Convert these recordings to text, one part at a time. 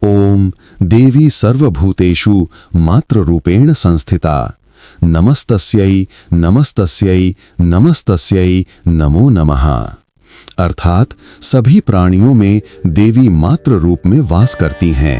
ओम देवी सर्वभूतेषु मात्र रूपेण संस्थिता नमस्तस्यै नमस्तस्यै नमस्तस्यै नमो नमः। अर्थात सभी प्राणियों में देवी मात्र रूप में वास करती हैं।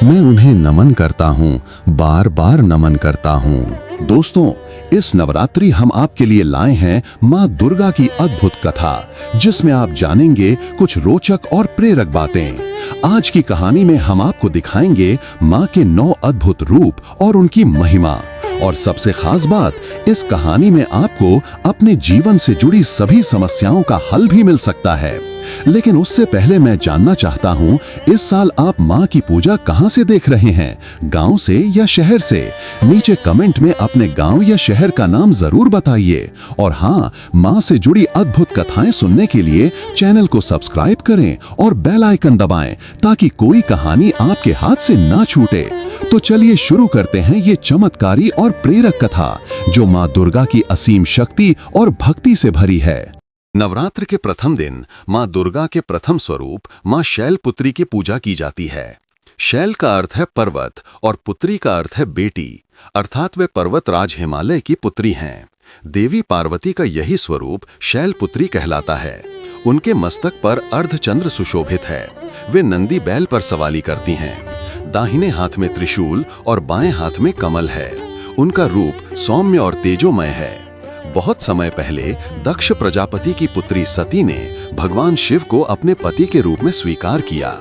मैं उन्हें नमन करता हूँ, बार बार नमन करता हूँ। दोस्तों, इस नवरात्रि हम आपके लिए लाए हैं माँ दुर्गा की अद्भुत कथा, जिसमें आप जानेंगे कुछ रोचक और प्रेरक बातें। आज की कहानी में हम आपको दिखाएंगे माँ के 9 अद्भुत रूप और उनकी महिमा। और सबसे खास बात, इस कहानी में आपको अपने जीवन से जुड़ी सभी समस्याओं का हल भी मिल सकता है। लेकिन उससे पहले मैं जानना चाहता हूँ, इस साल आप माँ की पूजा कहाँ से देख रहे हैं? गांव से या शहर से? नीचे कमेंट में अपने गांव या शहर का नाम जरूर बताइए। और हाँ, माँ से जुड़ी अद्भुत कथाएं सुनने के लिए चैनल को सब्सक्राइब करें और बेल आइकन दबाएं, ताकि कोई कहानी आपके हाथ से ना छूटे। तो चलिए शुरू करते हैं ये चमत्कारी और प्रेरक कथा, जो माँ दुर्गा की असीम शक्ति और भक्ति से भरी है। नवरात्र के प्रथम दिन माँ दुर्गा के प्रथम स्वरूप माँ शैलपुत्री की पूजा की जाती है। शैल का अर्थ है पर्वत और पुत्री का अर्थ है बेटी, अर्थात वे पर्वतराज हिमालय की पुत्री हैं। देवी पार्वती का यही स्वरूप शैलपुत्री कहलाता है। उनके मस्तक पर अर्धचंद्र सुशोभित है। वे नंदी बैल पर सवारी करती हैं। दाहिने हाथ में त्रिशूल और बाएं हाथ में कमल है। उनका रूप सौम्य और तेजोमय है। बहुत समय पहले दक्ष प्रजापति की पुत्री सती ने भगवान शिव को अपने पति के रूप में स्वीकार किया,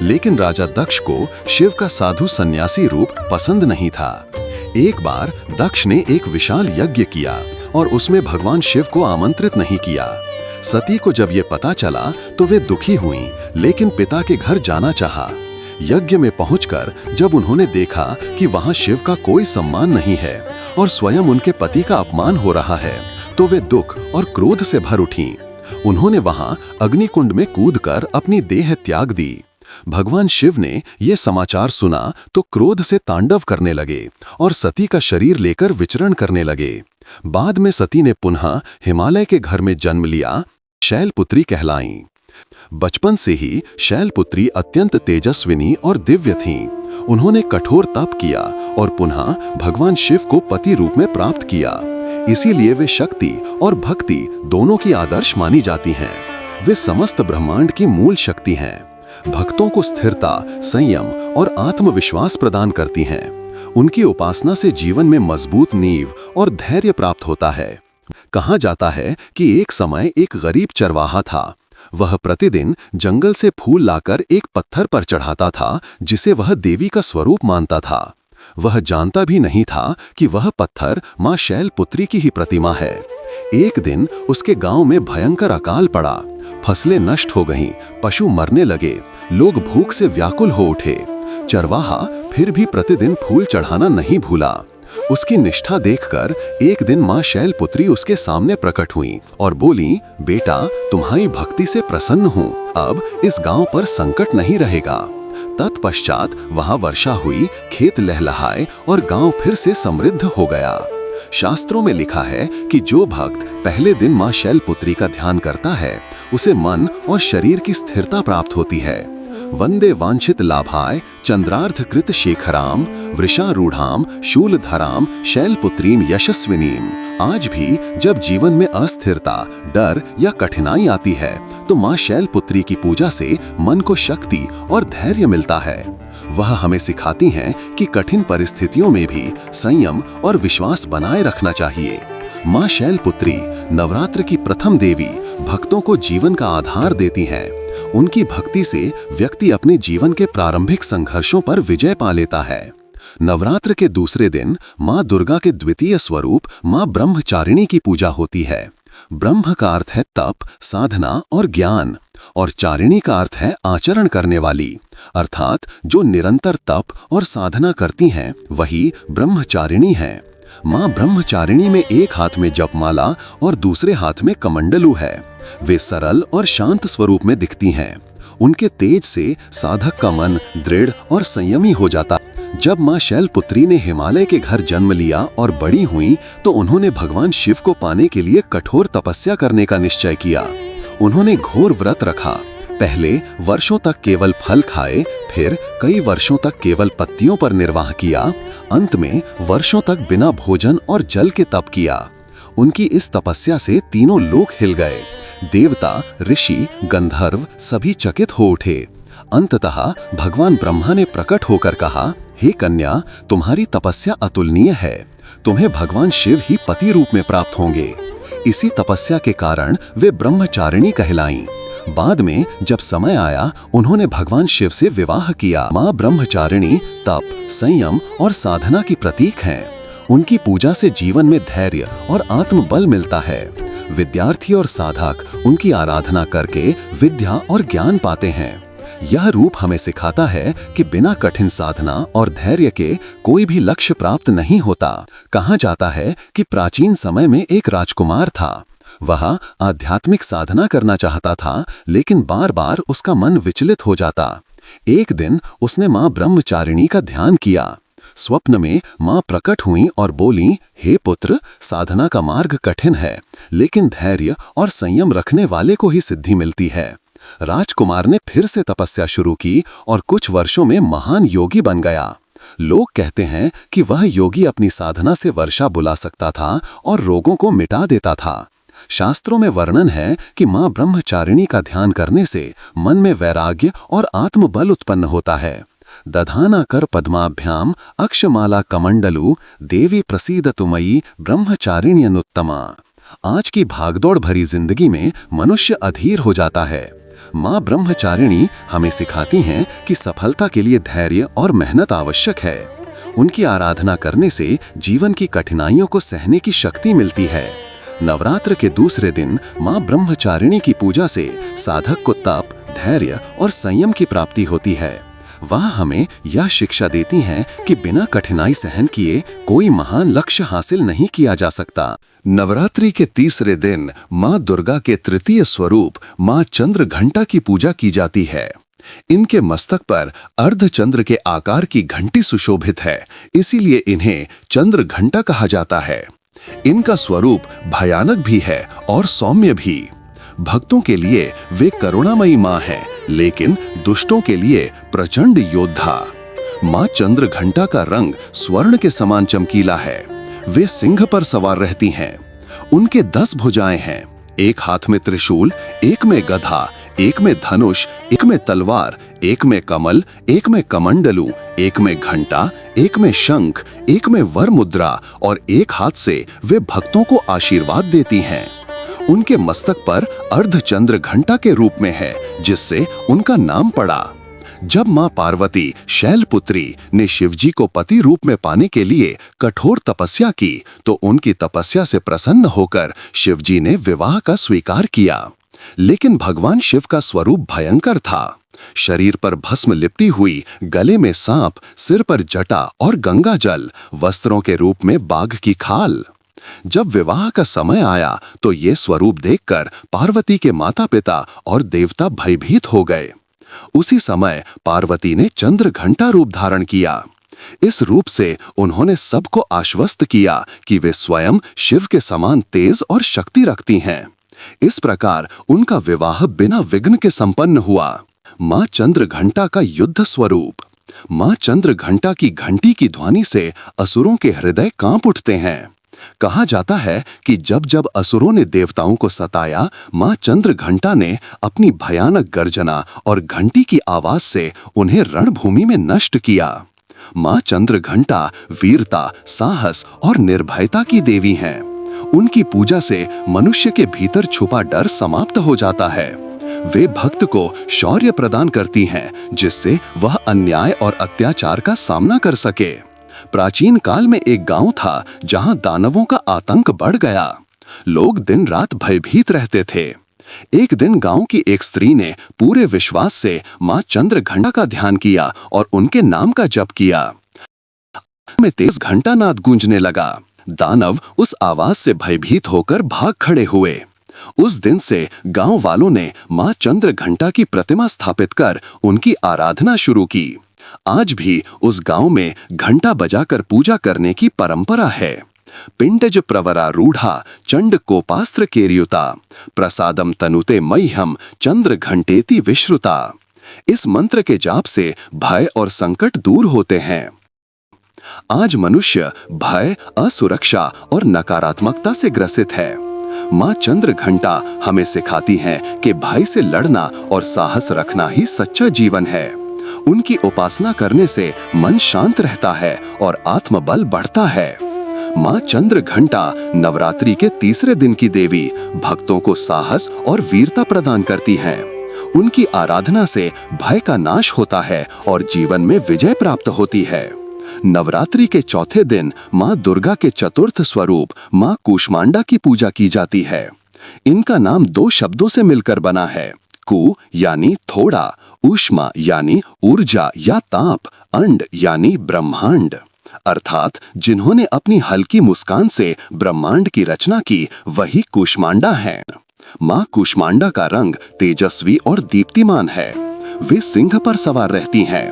लेकिन राजा दक्ष को शिव का साधु सन्यासी रूप पसंद नहीं था। एक बार दक्ष ने एक विशाल यज्ञ किया और उसमें भगवान शिव को आमंत्रित नहीं किया। सती को जब ये पता चला तो वे दुखी हुईं, लेकिन पिता के घर जाना चाहा। यज्ञ में पहुंचकर जब उन्होंने देखा कि वहां शिव का कोई सम्मान नहीं है और स्वयं उनके पति का अपमान हो रहा है, तो वे दुख और क्रोध से भर उठीं। उन्होंने वहां अग्निकुंड में कूदकर अपनी देह त्याग दी। भगवान शिव ने यह समाचार सुना तो क्रोध से तांडव करने लगे और सती का शरीर लेकर विचरण करने लगे। बाद में सती ने पुनः हिमालय के घर में जन्म लिया, शैलपुत्री कहलाईं। बचपन से ही शैलपुत्री अत्यंत तेजस्विनी और दिव्य थीं। उन्होंने कठोर तप किया और पुनः भगवान शिव को पति रूप में प्राप्त किया। इसीलिए वे शक्ति और भक्ति दोनों की आदर्श मानी जाती हैं। वे समस्त ब्रह्मांड की मूल शक्ति हैं। भक्तों को स्थिरता, संयम और आत्मविश्वास प्रदान करती हैं। उनकी उपासना से जीवन में मजबूत नींव और धैर्य प्राप्त होता है। कहा जाता है कि एक समय एक गरीब चरवाहा था। वह प्रतिदिन जंगल से फूल लाकर एक पत्थर पर चढ़ाता था, जिसे वह देवी का स्वरूप मानता था। वह जानता भी नहीं था कि वह पत्थर माँ शैलपुत्री की ही प्रतिमा है। एक दिन उसके गांव में भयंकर अकाल पड़ा। फसलें नष्ट हो गईं, पशु मरने लगे, लोग भूख से व्याकुल हो उठे। चरवाहा फिर भी प्रतिदिन फूल चढ़ाना नहीं भूला। उसकी निष्ठा देखकर एक दिन माँ शैलपुत्री उसके सामने प्रकट हुई और बोली, बेटा, तुम्हारी भक्ति से प्रसन्न हूँ, अब इस गांव पर संकट नहीं रहेगा। तत्पश्चात वहां वर्षा हुई, खेत लहलहाए और गांव फिर से समृद्ध हो गया। शास्त्रों में लिखा है कि जो भक्त पहले दिन माँ शैलपुत्री का ध्यान करता है, उसे मन और शरीर की स्थिरता प्राप्त होती है। वंदे वांछित लाभाय चंद्रार्थ कृत शेखराम वृषारूढ़ाम शूलधराम शैलपुत्रीम यशस्विनीम। आज भी जब जीवन में अस्थिरता, डर या कठिनाई आती है, तो माँ शैलपुत्री की पूजा से मन को शक्ति और धैर्य मिलता है। वह हमें सिखाती हैं कि कठिन परिस्थितियों में भी संयम और विश्वास बनाए रखना चाहिए। माँ शैलपुत्री नवरात्र की प्रथम देवी भक्तों को जीवन का आधार देती हैं। उनकी भक्ति से व्यक्ति अपने जीवन के प्रारंभिक संघर्षों पर विजय पा लेता है। नवरात्र के दूसरे दिन माँ दुर्गा के द्वितीय स्वरूप माँ ब्रह्मचारिणी की पूजा होती है। ब्रह्म का अर्थ है तप, साधना और ज्ञान, और चारिणी का अर्थ है आचरण करने वाली, अर्थात जो निरंतर तप और साधना करती हैं, वही ब्रह्मचारिणी हैं। माँ ब्रह्मचारिणी में एक हाथ में जपमाला और दूसरे हाथ में कमंडलू है। वे सरल और शांत स्वरूप में दिखती हैं। उनके तेज से साधक का मन दृढ़ और संयमी हो जाता। जब माँ शैलपुत्री ने हिमालय के घर जन्म लिया और बड़ी हुई, तो उन्होंने भगवान शिव को पाने के लिए कठोर तपस्या करने का निश्चय किया। उन्होंने घोर व्रत रखा, पहले वर्षों तक केवल फल खाए, फिर कई वर्षों तक केवल पत्तियों पर निर्वाह किया, अंत में वर्षों तक बिना भोजन और जल के तप किया। उनकी इस तपस्या से तीनों लोक हिल गए। देवता, ऋषि, गंधर्व सभी चकित हो उठे। अंततः भगवान ब्रह्मा ने प्रकट होकर कहा, हे कन्या, तुम्हारी तपस्या अतुलनीय है। तुम्हें भगवान शिव ही पति रूप में प्राप्त होंगे। इसी तपस्या के कारण वे ब्रह्मचारिणी कहलाईं। बाद में जब समय आया, उन्होंने भगवान शिव से विवाह किया। माँ ब्रह्मचारिणी तप, संयम और साधना की प्रतीक हैं। उनकी पूजा से जीवन में धैर्य और आत्मबल मिलता है। विद्यार्थी और साधक उनकी आराधना करके विद्या और ज्ञान पाते हैं। यह रूप हमें सिखाता है कि बिना कठिन साधना और धैर्य के कोई भी लक्ष्य प्राप्त नहीं होता। कहा जाता है कि प्राचीन समय में एक राजकुमार था। वह आध्यात्मिक साधना करना चाहता था, लेकिन बार बार उसका मन विचलित हो जाता। एक दिन उसने माँ ब्रह्मचारिणी का ध्यान किया। स्वप्न में माँ प्रकट हुई और बोली, हे पुत्र, साधना का मार्ग कठिन है, लेकिन धैर्य और संयम रखने वाले को ही सिद्धि मिलती है। राजकुमार ने फिर से तपस्या शुरू की और कुछ वर्षों में महान योगी बन गया। लोग कहते हैं कि वह योगी अपनी साधना से वर्षा बुला सकता था और रोगों को मिटा देता था। शास्त्रों में वर्णन है कि माँ ब्रह्मचारिणी का ध्यान करने से मन में वैराग्य और आत्मबल उत्पन्न होता है। दधाना कर पद्माभ्याम अक्षमाला कमंडलु देवी प्रसीदतु मयि ब्रह्मचारिण्यनुत्तमा। आज की भागदौड़ भरी जिंदगी में मनुष्य अधीर हो जाता है। माँ ब्रह्मचारिणी हमें सिखाती हैं कि सफलता के लिए धैर्य और मेहनत आवश्यक है। उनकी आराधना करने से जीवन की कठिनाइयों को सहने की शक्ति मिलती है। नवरात्र के दूसरे दिन माँ ब्रह्मचारिणी की पूजा से साधक को तप, धैर्य और संयम की प्राप्ति होती है। वह हमें यह शिक्षा देती हैं कि बिना कठिनाई सहन किए कोई महान लक्ष्य हासिल नहीं किया जा सकता। नवरात्रि के तीसरे दिन माँ दुर्गा के तृतीय स्वरूप माँ चंद्र घंटा की पूजा की जाती है। इनके मस्तक पर अर्धचंद्र के आकार की घंटी सुशोभित है, इसीलिए इन्हें चंद्र घंटा कहा जाता है। इनका स्वरूप भयानक भी है और सौम्य भी। भक्तों के लिए वे करुणामयी माँ हैं, लेकिन दुष्टों के लिए प्रचंड योद्धा। माँ चंद्र घंटा का रंग स्वर्ण के समान चमकीला है। वे सिंह पर सवार रहती हैं। उनके 10 भुजाएं हैं, एक हाथ में त्रिशूल, एक में गधा, एक में धनुष, एक में तलवार, एक में कमल, एक में कमंडलू, एक में घंटा, एक में शंख, एक में वर मुद्रा और एक हाथ से वे भक्तों को आशीर्वाद देती हैं। उनके मस्तक पर अर्धचंद्र घंटा के रूप में है, जिससे उनका नाम पड़ा। जब मां पार्वती शैलपुत्री ने शिवजी को पति रूप में पाने के लिए कठोर तपस्या की, तो उनकी तपस्या से प्रसन्न होकर शिवजी ने विवाह का स्वीकार किया। लेकिन भगवान शिव का स्वरूप भयंकर था। शरीर पर भस्म लिपटी हुई, गले में सांप, सिर पर जटा और गंगा जल, वस्त्रों के रूप में बाघ की खाल। जब विवाह का समय आया तो ये स्वरूप देखकर पार्वती के माता पिता और देवता भयभीत हो गए। उसी समय पार्वती ने चंद्र घंटा रूप धारण किया। इस रूप से उन्होंने सबको आश्वस्त किया कि वे स्वयं शिव के समान तेज और शक्ति रखती हैं। इस प्रकार उनका विवाह बिना विघ्न के संपन्न हुआ। मां चंद्र घंटा का युद्ध स्वरूप। मां चंद्र घंटा की घंटी की ध्वनि से असुरों के हृदय कांप उठते हैं। कहा जाता है कि जब जब असुरों ने देवताओं को सताया, मां चंद्र घंटा ने अपनी भयानक गर्जना और घंटी की आवाज से उन्हें रणभूमि में नष्ट किया। मां चंद्र घंटा वीरता, साहस और निर्भयता की देवी हैं। उनकी पूजा से मनुष्य के भीतर छुपा डर समाप्त हो जाता है। वे भक्त को शौर्य प्रदान करती हैं, जिससे वह अन्याय और अत्याचार का सामना कर सके। प्राचीन काल में एक गांव था जहां दानवों का आतंक बढ़ गया। लोग दिन रात भयभीत रहते थे। एक दिन गांव की एक स्त्री ने पूरे विश्वास से मां चंद्र घंटा का ध्यान किया और उनके नाम का जप किया। में तेज घंटानाद गूंजने लगा। दानव उस आवाज से भयभीत होकर भाग खड़े हुए। उस दिन से गांव वालों ने मां चंद्र घंटा की प्रतिमा स्थापित कर उनकी आराधना शुरू की। आज भी उस गांव में घंटा बजाकर पूजा करने की परंपरा है। पिंडज प्रवरारूढ़ा चंड कोपास्त्र केर्युता प्रसादम तनुते मह्यम चंद्र घंटेति विश्रुता। इस मंत्र के जाप से भय और संकट दूर होते हैं। आज मनुष्य भय, असुरक्षा और नकारात्मकता से ग्रसित है। मां चंद्र घंटा हमें सिखाती हैं कि भय से लड़ना और साहस रखना ही सच्चा जीवन है। उनकी उपासना करने से मन शांत रहता है और आत्मबल बढ़ता है। मां चंद्र घंटा नवरात्रि के तीसरे दिन की देवी भक्तों को साहस और वीरता प्रदान करती हैं। उनकी आराधना से भय का नाश होता है और जीवन में विजय प्राप्त होती है। नवरात्रि के चौथे दिन मां दुर्गा के चतुर्थ स्वरूप मां कूष्मांडा की पूजा की जाती है। इनका नाम दो शब्दों से मिलकर बना है। कु यानी थोड़ा, ऊष्मा यानी ऊर्जा या ताप, अंड यानी ब्रह्मांड। अर्थात जिन्होंने अपनी हल्की मुस्कान से ब्रह्मांड की रचना की वही कूष्मांडा हैं। मां कूष्मांडा का रंग तेजस्वी और दीप्तिमान है। वे सिंह पर सवार रहती हैं।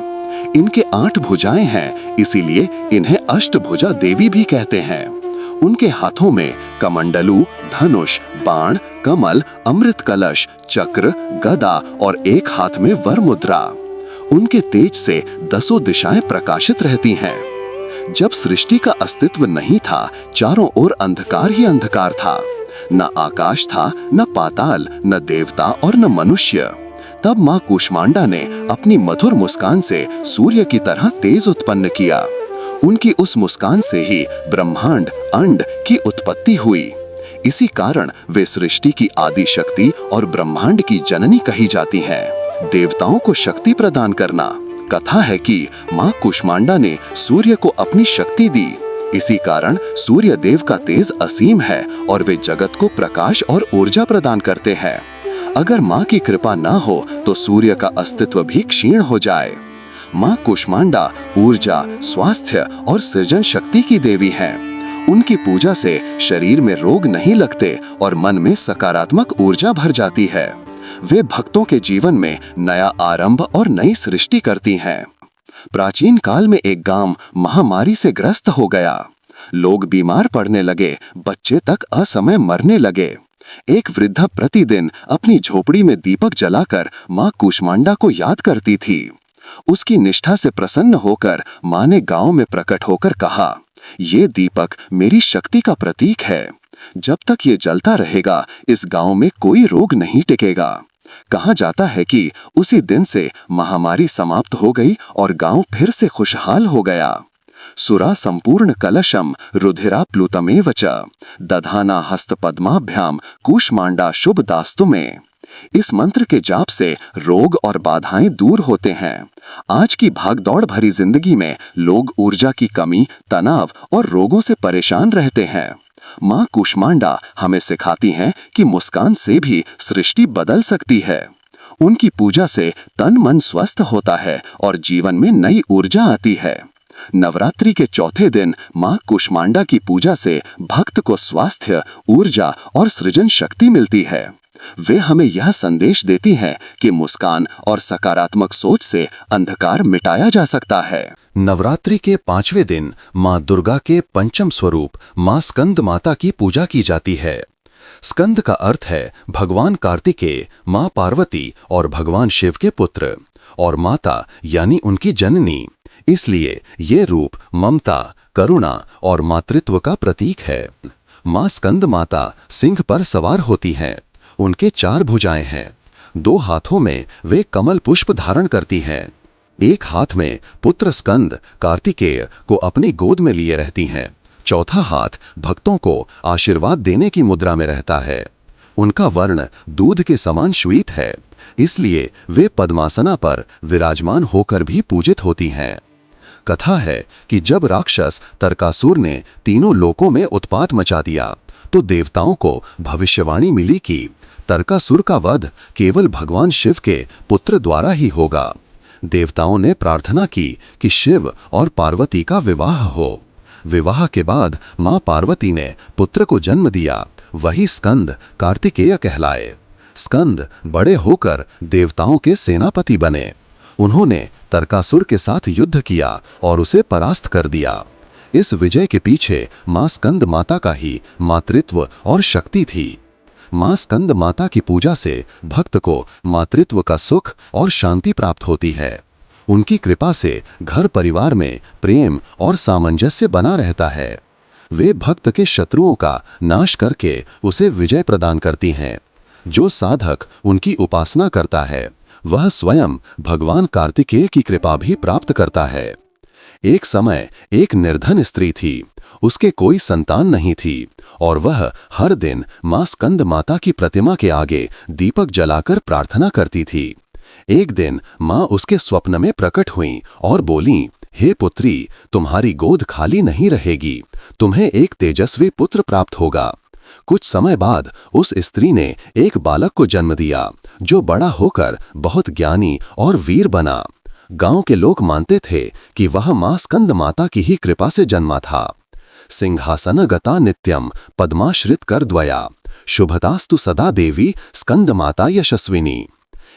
इनके 8 भुजाएं हैं, इसीलिए इन्हें अष्टभुजा देवी भी कहते हैं। उनके हाथों में कमंडलू, धनुष, बाण, कमल, अमृत कलश, चक्र, गदा और एक हाथ में वर मुद्रा। उनके तेज से 10 दिशाएं प्रकाशित रहती हैं। जब सृष्टि का अस्तित्व नहीं था, चारों ओर अंधकार ही अंधकार था। न आकाश था, न पाताल, न देवता और न मनुष्य। तब मां कूष्मांडा ने अपनी मधुर मुस्कान से सूर्य की तरह तेज उत्पन्न किया। उनकी उस मुस्कान से ही ब्रह्मांड, अंड की उत्पत्ति हुई। इसी कारण वे सृष्टि की आदि शक्ति और ब्रह्मांड की जननी कही जाती हैं। देवताओं को शक्ति प्रदान करना। कथा है कि मां कूष्मांडा ने सूर्य को अपनी शक्ति दी। इसी कारण सूर्य देव का तेज असीम है और वे जगत को प्रकाश और ऊर्जा प्रदान करते हैं। अगर मां की कृपा न हो तो सूर्य का अस्तित्व भी क्षीण हो जाए। मां कूष्मांडा ऊर्जा, स्वास्थ्य और सृजन शक्ति की देवी हैं। उनकी पूजा से शरीर में रोग नहीं लगते और मन में सकारात्मक ऊर्जा भर जाती है। वे भक्तों के जीवन में नया आरंभ और नई सृष्टि करती हैं। प्राचीन काल में एक गांव महामारी से ग्रस्त हो गया। लोग बीमार पड़ने लगे, बच्चे तक असमय मरने लगे। एक वृद्धा प्रतिदिन अपनी झोपड़ी में दीपक जलाकर मां कूष्मांडा को याद करती थी। उसकी निष्ठा से प्रसन्न होकर मां ने गांव में प्रकट होकर कहा, ये दीपक मेरी शक्ति का प्रतीक है। जब तक ये जलता रहेगा, इस गांव में कोई रोग नहीं टिकेगा। कहा जाता है कि उसी दिन से महामारी समाप्त हो गई और गांव फिर से खुशहाल हो गया। सुरा संपूर्ण कलशम रुधिरा प्लुतमेव च दधाना हस्त पद्माभ्याम कूष्मांडा शुभ दास्तु में। इस मंत्र के जाप से रोग और बाधाएं दूर होते हैं। आज की भागदौड़ भरी जिंदगी में लोग ऊर्जा की कमी, तनाव और रोगों से परेशान रहते हैं। मां कूष्मांडा हमें सिखाती हैं कि मुस्कान से भी सृष्टि बदल सकती है। उनकी पूजा से तन मन स्वस्थ होता है और जीवन में नई ऊर्जा आती है। नवरात्रि के चौथे दिन मां कूष्मांडा की पूजा से भक्त को स्वास्थ्य, ऊर्जा और सृजन शक्ति मिलती है। वे हमें यह संदेश देती हैं कि मुस्कान और सकारात्मक सोच से अंधकार मिटाया जा सकता है। नवरात्रि के 5वें दिन मां दुर्गा के पंचम स्वरूप मां स्कंद माता की पूजा की जाती है। स्कंद का अर्थ है भगवान कार्तिकेय, मां पार्वती और भगवान शिव के पुत्र, और माता यानी उनकी जननी। इसलिए ये रूप ममता, करुणा और मातृत्व का प्रतीक है। मां स्कंद माता सिंह पर सवार होती हैं। उनके 4 भुजाएं हैं। 2 हाथों में वे कमल पुष्प धारण करती हैं। एक हाथ में पुत्र स्कंद कार्तिकेय को अपनी गोद में लिए रहती हैं। चौथा हाथ भक्तों को आशीर्वाद देने की मुद्रा में रहता है। उनका वर्ण दूध के समान श्वेत है, इसलिए वे पद्मासना पर विराजमान होकर भी पूजित होती हैं। कथा है कि जब राक्षस तरकासुर ने तीनों लोकों में उत्पात मचा दिया तो देवताओं को भविष्यवाणी मिली कि तरकासुर का वध केवल भगवान शिव के पुत्र द्वारा ही होगा। देवताओं ने प्रार्थना की कि शिव और पार्वती का विवाह हो। विवाह के बाद मां पार्वती ने पुत्र को जन्म दिया, वही स्कंद कार्तिकेय कहलाए। स्कंद बड़े होकर देवताओं के सेनापति बने। उन्होंने तरकासुर के साथ युद्ध किया और उसे परास्त कर दिया। इस विजय के पीछे मां स्कंद माता का ही मातृत्व और शक्ति थी। मां स्कंद माता की पूजा से भक्त को मातृत्व का सुख और शांति प्राप्त होती है। उनकी कृपा से घर परिवार में प्रेम और सामंजस्य बना रहता है। वे भक्त के शत्रुओं का नाश करके उसे विजय प्रदान करती हैं। जो साधक उनकी उपासना करता है वह स्वयं भगवान कार्तिकेय की कृपा भी प्राप्त करता है। एक समय एक निर्धन स्त्री थी, उसके कोई संतान नहीं थी और वह हर दिन मां स्कंद माता की प्रतिमा के आगे दीपक जलाकर प्रार्थना करती थी। एक दिन मां उसके स्वप्न में प्रकट हुई और बोली, हे पुत्री, तुम्हारी गोद खाली नहीं रहेगी, तुम्हें एक तेजस्वी पुत्र प्राप्त होगा। कुछ समय बाद उस स्त्री ने एक बालक को जन्म दिया जो बड़ा होकर बहुत ज्ञानी और वीर बना। गांव के लोग मानते थे कि वह मां स्कंद माता की ही कृपा से जन्मा था। सिंहासन गता नित्यम पद्माश्रित कर द्वया, शुभतास्तु सदा देवी स्कंद माता यशस्विनी।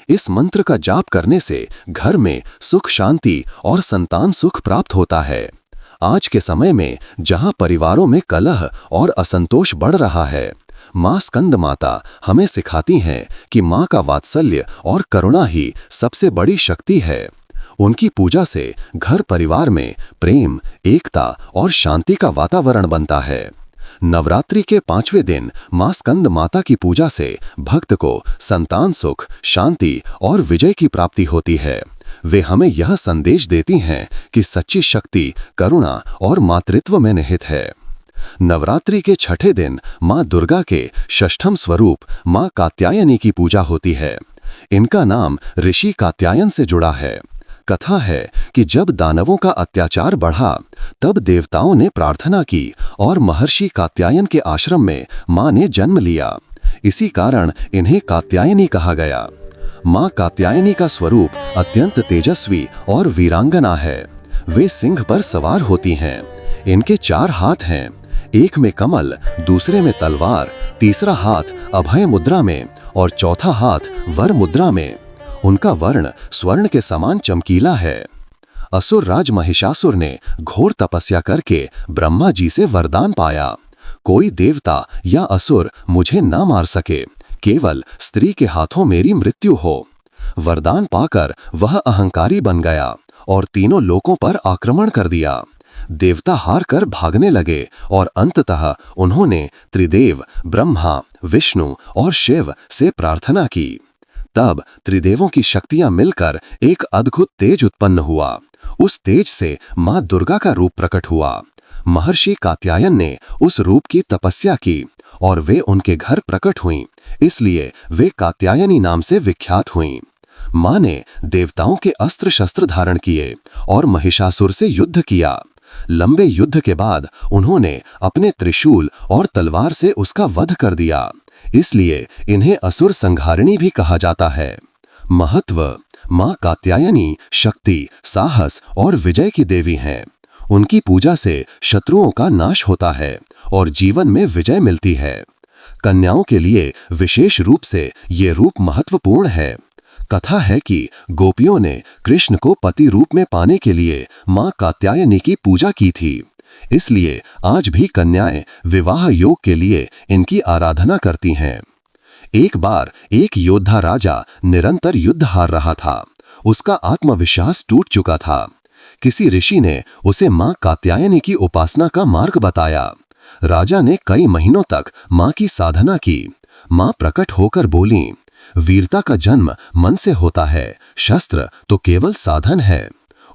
इस मंत्र का जाप करने से घर में सुख शांति और संतान सुख प्राप्त होता है। आज के समय में जहां परिवारों में कलह और असंतोष बढ़ रहा है, मां स्कंद माता हमें सिखाती हैं कि मां का वात्सल्य और करुणा ही सबसे बड़ी शक्ति है। उनकी पूजा से घर परिवार में प्रेम, एकता और शांति का वातावरण बनता है। नवरात्रि के 5वें दिन मां स्कंद माता की पूजा से भक्त को संतान सुख, शांति और विजय की प्राप्ति होती है। वे हमें यह संदेश देती हैं कि सच्ची शक्ति करुणा और मातृत्व में निहित है। नवरात्रि के 6ठे दिन मां दुर्गा के षष्ठम स्वरूप मां कात्यायनी की पूजा होती है। इनका नाम ऋषि कात्यायन से जुड़ा है। कथा है कि जब दानवों का अत्याचार बढ़ा तब देवताओं ने प्रार्थना की और महर्षि कात्यायन के आश्रम में मां ने जन्म लिया। इसी कारण इन्हें कात्यायनी कहा गया। मां कात्यायनी का स्वरूप अत्यंत तेजस्वी और वीरांगना है। वे सिंह पर सवार होती हैं। इनके 4 हाथ हैं, एक में कमल, दूसरे में तलवार, तीसरा हाथ अभय मुद्रा में और चौथा हाथ वर मुद्रा में। उनका वर्ण स्वर्ण के समान चमकीला है। असुर राज महिषासुर ने घोर तपस्या करके ब्रह्मा जी से वरदान पाया, कोई देवता या असुर मुझे न मार सके, केवल स्त्री के हाथों मेरी मृत्यु हो। वरदान पाकर वह अहंकारी बन गया और तीनों लोकों पर आक्रमण कर दिया। देवता हार कर भागने लगे और अंततः उन्होंने त्रिदेव ब्रह्मा, विष्णु और शिव से प्रार्थना की। तब त्रिदेवों की शक्तियां मिलकर एक अद्भुत तेज उत्पन्न हुआ। उस तेज से मां दुर्गा का रूप प्रकट हुआ। महर्षि कात्यायन ने उस रूप की तपस्या की और वे उनके घर प्रकट हुईं, इसलिए वे कात्यायनी नाम से विख्यात हुईं। मां ने देवताओं के अस्त्र शस्त्र धारण किए और महिषासुर से युद्ध किया। लंबे युद्ध के बाद उन्होंने अपने त्रिशूल और तलवार से उसका वध कर दिया, इसलिए इन्हें असुर संहारिणी भी कहा जाता है। महत्व: मां कात्यायनी शक्ति, साहस और विजय की देवी हैं। उनकी पूजा से शत्रुओं का नाश होता है और जीवन में विजय मिलती है। कन्याओं के लिए विशेष रूप से ये रूप महत्वपूर्ण है। कथा है कि गोपियों ने कृष्ण को पति रूप में पाने के लिए मां कात्यायनी की पूजा की थी, इसलिए आज भी कन्याएं विवाह योग के लिए इनकी आराधना करती हैं। एक बार एक योद्धा राजा निरंतर युद्ध हार रहा था। उसका आत्मविश्वास टूट चुका था। किसी ऋषि ने उसे मां कात्यायनी की उपासना का मार्ग बताया। राजा ने कई महीनों तक मां की साधना की। मां प्रकट होकर बोली, वीरता का जन्म मन से होता है, शस्त्र तो केवल साधन है।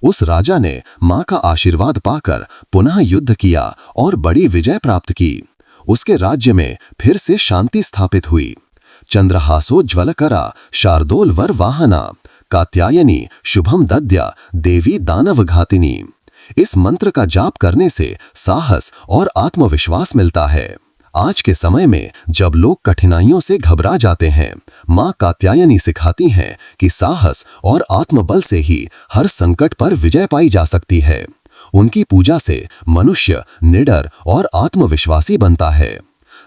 उस राजा ने मां का आशीर्वाद पाकर पुनः युद्ध किया और बड़ी विजय प्राप्त की। उसके राज्य में फिर से शांति स्थापित हुई। चंद्रहासोज्ज्वलकरा शार्दूल वर वाहना, कात्यायनी शुभम दद्या देवी दानव घातिनी। इस मंत्र का जाप करने से साहस और आत्मविश्वास मिलता है। आज के समय में जब लोग कठिनाइयों से घबरा जाते हैं, मां कात्यायनी सिखाती हैं कि साहस और आत्मबल से ही हर संकट पर विजय पाई जा सकती है। उनकी पूजा से मनुष्य निडर और आत्मविश्वासी बनता है।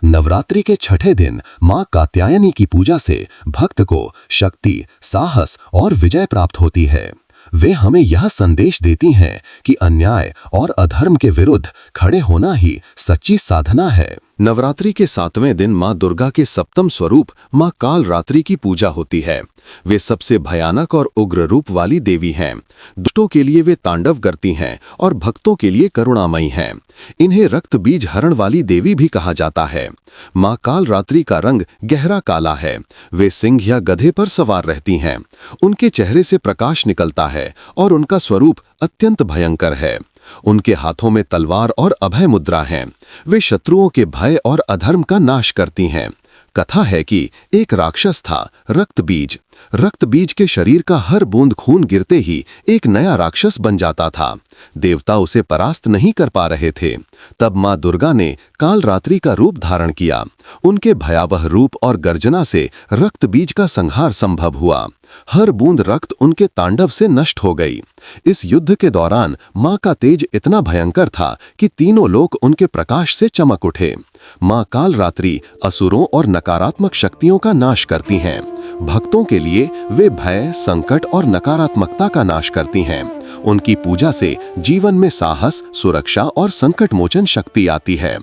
नवरात्रि के 6ठे दिन मां कात्यायनी की पूजा से भक्त को शक्ति, साहस और विजय प्राप्त होती है। वे हमें यह संदेश देती हैं कि अन्याय और अधर्म के विरुद्ध खड़े होना ही सच्ची साधना है। नवरात्रि के 7वें दिन मां दुर्गा के सप्तम स्वरूप मां कालरात्रि की पूजा होती है। वे सबसे भयानक और उग्र रूप वाली देवी हैं। दुष्टों के लिए वे तांडव करती हैं और भक्तों के लिए करुणामयी हैं। इन्हें रक्त बीज हरण वाली देवी भी कहा जाता है। मां कालरात्रि का रंग गहरा काला है। वे सिंह या गधे पर सवार रहती हैं। उनके चेहरे से प्रकाश निकलता है और उनका स्वरूप अत्यंत भयंकर है। उनके हाथों में तलवार और अभय मुद्रा हैं। वे शत्रुओं के भय और अधर्म का नाश करती हैं। कथा है कि एक राक्षस था रक्तबीज। रक्तबीज के शरीर का हर बूंद खून गिरते ही एक नया राक्षस बन जाता था। देवता उसे परास्त नहीं कर पा रहे थे। तब मां दुर्गा ने कालरात्रि का रूप धारण किया। उनके भयावह रूप और गर्जना से रक्तबीज का संहार संभव हुआ। हर बूंद रक्त उनके तांडव से नष्ट हो गई। इस युद्ध के दौरान मां का तेज इतना भयंकर था कि तीनों लोक उनके प्रकाश से चमक उठे। मां कालरात्रि असुरों और नकारात्मक शक्तियों का नाश करती हैं। भक्तों के लिए वे भय, संकट और नकारात्मकता का नाश करती हैं। उनकी पूजा से जीवन में साहस, सुरक्षा और संकट मोचन शक्ति आती है।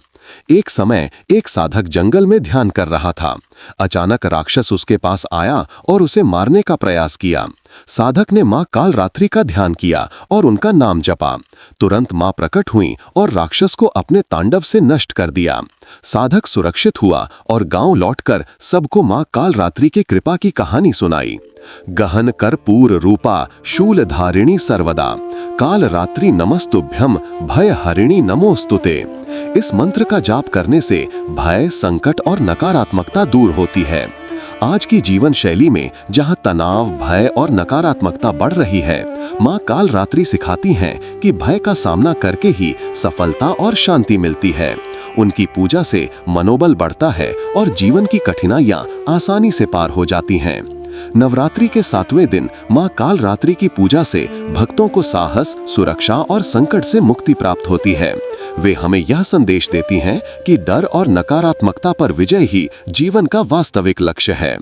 एक समय एक साधक जंगल में ध्यान कर रहा था। अचानक राक्षस उसके पास आया और उसे मारने का प्रयास किया। साधक ने मां कालरात्रि का ध्यान किया और उनका नाम जपा। तुरंत मां प्रकट हुई और राक्षस को अपने तांडव से नष्ट कर दिया। साधक सुरक्षित हुआ और गांव लौटकर सबको मां कालरात्रि की कृपा की कहानी सुनाई। गहन कर्पूर रूपा शूल धारिणी सर्वदा कालरात्रि नमस्तुभ्यम भय हरिणी नमोस्तुते। इस मंत्र का जाप करने से भय, संकट और नकारात्मकता दूर होती है। आज की जीवन शैली में जहां तनाव, भय और नकारात्मकता बढ़ रही है, मां कालरात्रि सिखाती हैं कि भय का सामना करके ही सफलता और शांति मिलती है। उनकी पूजा से मनोबल बढ़ता है और जीवन की कठिनाइयां आसानी से पार हो जाती हैं। नवरात्रि के 7वें दिन मां कालरात्रि की पूजा से भक्तों को साहस, सुरक्षा और संकट से मुक्ति प्राप्त होती है। वे हमें यह संदेश देती हैं कि डर और नकारात्मकता पर विजय ही जीवन का वास्तविक लक्ष्य है।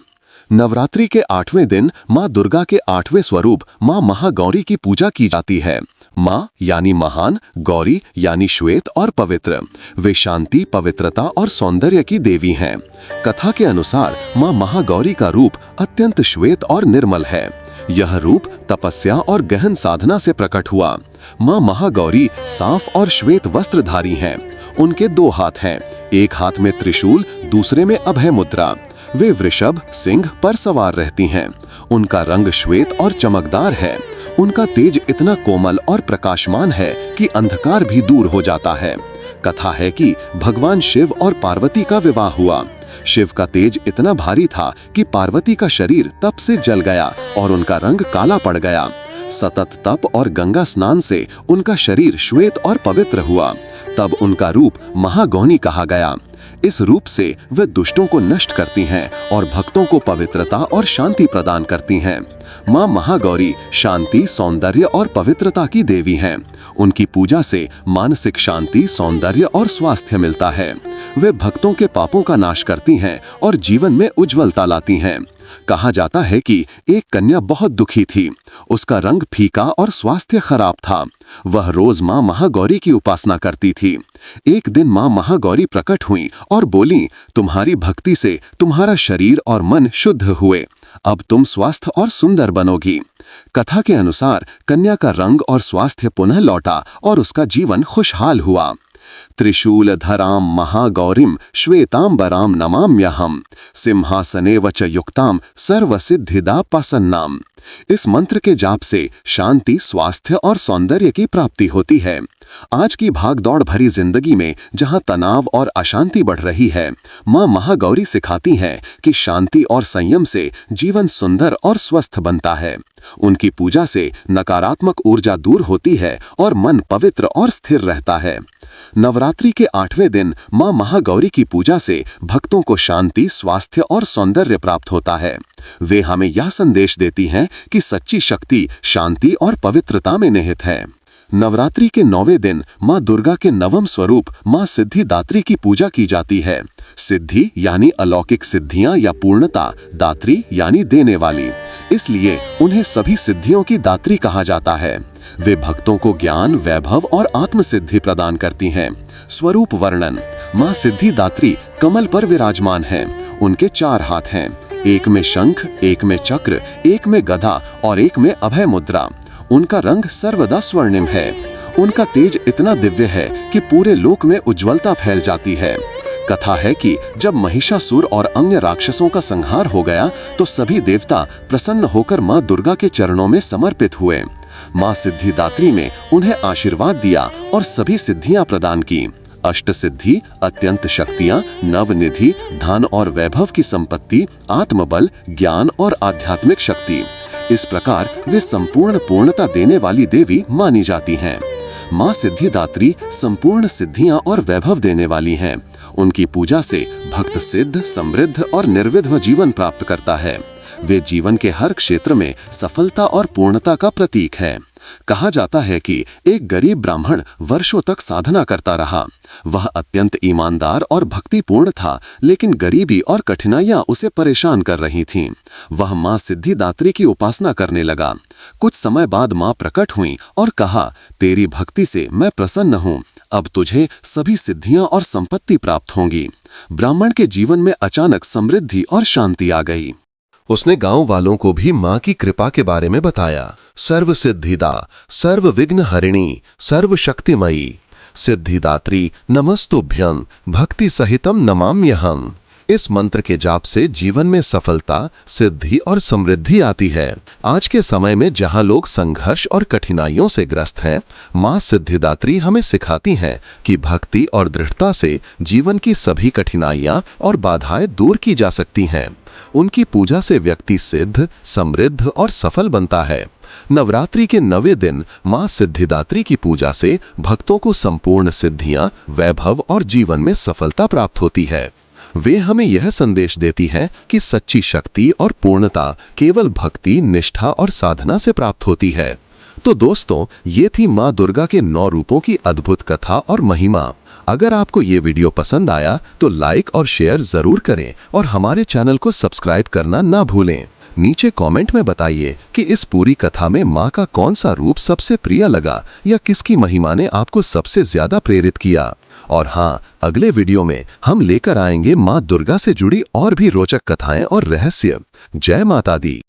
नवरात्रि के 8वें दिन मां दुर्गा के 8वें स्वरूप मां महागौरी की पूजा की जाती है। मां यानी महान, गौरी यानी श्वेत और पवित्र। वे शांति, पवित्रता और सौंदर्य की देवी हैं। कथा के अनुसार मां महागौरी का रूप अत्यंत श्वेत और निर्मल है। यह रूप तपस्या और गहन साधना से प्रकट हुआ। मां महागौरी साफ और श्वेत वस्त्रधारी हैं। उनके 2 हाथ हैं, एक हाथ में त्रिशूल, दूसरे में अभय मुद्रा। वे वृषभ, सिंह पर सवार रहती हैं। उनका रंग श्वेत और चमकदार है। उनका तेज इतना कोमल और प्रकाशमान है कि अंधकार भी दूर हो जाता है। कथा है कि भगवान शिव और पार्वती का विवाह हुआ। शिव का तेज इतना भारी था कि पार्वती का शरीर तप से जल गया और उनका रंग काला पड़ गया। सतत तप और गंगा स्नान से उनका शरीर श्वेत और पवित्र हुआ। तब उनका रूप महागौरी कहा गया। इस रूप से वे दुष्टों को नष्ट करती हैं और भक्तों को पवित्रता और शांति प्रदान करती हैं। मां महागौरी शांति, सौंदर्य और पवित्रता की देवी हैं। उनकी पूजा से मानसिक शांति, सौंदर्य और स्वास्थ्य मिलता है। वे भक्तों के पापों का नाश करती हैं और जीवन में उज्ज्वलता लाती हैं। कहा जाता है कि एक कन्या बहुत दुखी थी। उसका रंग फीका और स्वास्थ्य खराब था। वह रोज मां महागौरी की उपासना करती थी। एक दिन मां महागौरी प्रकट हुई और बोली, तुम्हारी भक्ति से तुम्हारा शरीर और मन शुद्ध हुए। अब तुम स्वस्थ और सुंदर बनोगी। कथा के अनुसार कन्या का रंग और स्वास्थ्य पुनः लौटा और उसका जीवन खुशहाल हुआ। त्रिशूलधरां महागौरीं श्वेतांबरां नमाम्यहम् सिंहासनेव च युक्तां सर्वसिद्धिदा प्रसन्नाम्। इस मंत्र के जाप से शांति, स्वास्थ्य और सौंदर्य की प्राप्ति होती है। आज की भागदौड़ भरी जिंदगी में जहां तनाव और अशांति बढ़ रही है, मां महागौरी सिखाती हैं कि शांति और संयम से जीवन सुंदर और स्वस्थ बनता है। उनकी पूजा से नकारात्मक ऊर्जा दूर होती है और मन पवित्र और स्थिर रहता है। नवरात्रि के 8वें दिन मां महागौरी की पूजा से भक्तों को शांति, स्वास्थ्य और सौंदर्य प्राप्त होता है। वे हमें यह संदेश देती हैं कि सच्ची शक्ति शांति और पवित्रता में निहित है। नवरात्रि के 9वें दिन माँ दुर्गा के नवम स्वरूप माँ सिद्धिदात्री की पूजा की जाती है। सिद्धि यानी अलौकिक सिद्धियां या पूर्णता, दात्री यानी देने वाली, इसलिए उन्हें सभी सिद्धियों की दात्री कहा जाता है। वे भक्तों को ज्ञान, वैभव और आत्मसिद्धि प्रदान करती हैं। स्वरूप वर्णन। माँ सिद्धिदात्री कमल पर विराजमान हैं। उनके 4 हाथ हैं, एक में शंख, एक में चक्र, एक में गदा और एक में अभय मुद्रा। उनका रंग सर्वदा स्वर्णिम है। उनका तेज इतना दिव्य है कि पूरे लोक में उज्ज्वलता फैल जाती है। कथा है कि जब महिषासुर और अन्य राक्षसों का संहार हो गया तो सभी देवता प्रसन्न होकर माँ दुर्गा के चरणों में समर्पित हुए। माँ सिद्धिदात्री ने उन्हें आशीर्वाद दिया और सभी सिद्धियां प्रदान की। अष्ट सिद्धि, अत्यंत शक्तियां, नवनिधि, धन और वैभव की संपत्ति, आत्मबल, ज्ञान और आध्यात्मिक शक्ति। इस प्रकार वे संपूर्ण पूर्णता देने वाली देवी मानी जाती हैं। माँ सिद्धिदात्री संपूर्ण सिद्धियां और वैभव देने वाली हैं। उनकी पूजा से भक्त सिद्ध, समृद्ध और निर्विघ्न जीवन प्राप्त करता है। वे जीवन के हर क्षेत्र में सफलता और पूर्णता का प्रतीक है। कहा जाता है कि एक गरीब ब्राह्मण वर्षों तक साधना करता रहा। वह अत्यंत ईमानदार और भक्तिपूर्ण था, लेकिन गरीबी और कठिनाइयां उसे परेशान कर रही थीं। वह माँ सिद्धिदात्री की उपासना करने लगा। कुछ समय बाद माँ प्रकट हुई और कहा, तेरी भक्ति से मैं प्रसन्न हूँ। अब तुझे सभी सिद्धियां और संपत्ति प्राप्त होंगी। ब्राह्मण के जीवन में अचानक समृद्धि और शांति आ गई। उसने गांव वालों को भी मां की कृपा के बारे में बताया। सर्व सिद्धिदा, सर्व विघ्न हरिणी, सर्व शक्तिमयी, सिद्धिदात्री नमस्तुभ्यं, भक्ति सहितम नमाम्यहम्। इस मंत्र के जाप से जीवन में सफलता, सिद्धि और समृद्धि आती है। आज के समय में जहां लोग संघर्ष और कठिनाइयों से ग्रस्त हैं, मां सिद्धिदात्री हमें सिखाती हैं कि भक्ति और दृढ़ता से जीवन की सभी कठिनाइयां और बाधाएं दूर की जा सकती हैं। उनकी पूजा से व्यक्ति सिद्ध, समृद्ध और सफल बनता है। नवरात्रि के 9वें दिन मां सिद्धिदात्री की पूजा से भक्तों को संपूर्ण सिद्धियां, वैभव और जीवन में सफलता प्राप्त होती है। वे हमें यह संदेश देती हैं कि सच्ची शक्ति और पूर्णता केवल भक्ति, निष्ठा और साधना से प्राप्त होती है। तो दोस्तों, ये थी मां दुर्गा के 9 रूपों की अद्भुत कथा और महिमा। अगर आपको ये वीडियो पसंद आया तो लाइक और शेयर जरूर करें और हमारे चैनल को सब्सक्राइब करना ना भूलें। नीचे कमेंट में बताइए कि इस पूरी कथा में मां का कौन सा रूप सबसे प्रिय लगा या किसकी महिमा ने आपको सबसे ज्यादा प्रेरित किया। और हाँ, अगले वीडियो में हम लेकर आएंगे मां दुर्गा से जुड़ी और भी रोचक कथाएं और रहस्य। जय माता दी।